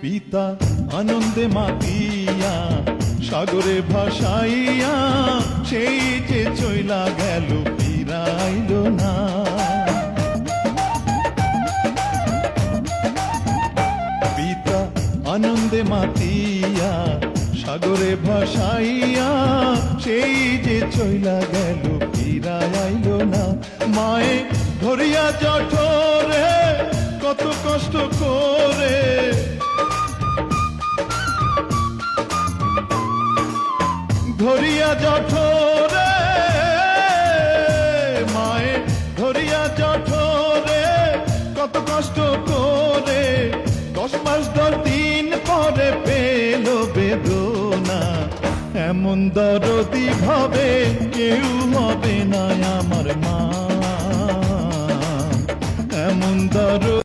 পিতা আনন্দে মাতিয়া সাগরে ভাসাইয়া সেই যে চইলা গেল ফিরাইল না। পিতা আনন্দে মাতিয়া সাগরে ভাসাইয়া সেই যে চইলা গেল ফিরাইল না। মায়ে ধরিয়া জঠরে কত কষ্ট করে, ধরিয়া জঠরে মায়ে ধরিয়া জঠরে কত কষ্ট করে 10 মাস 10 দিন পরে পেল বেদনা। এমন দরদি ভাবে কেউ হবে না আমার মা, এমন দরদি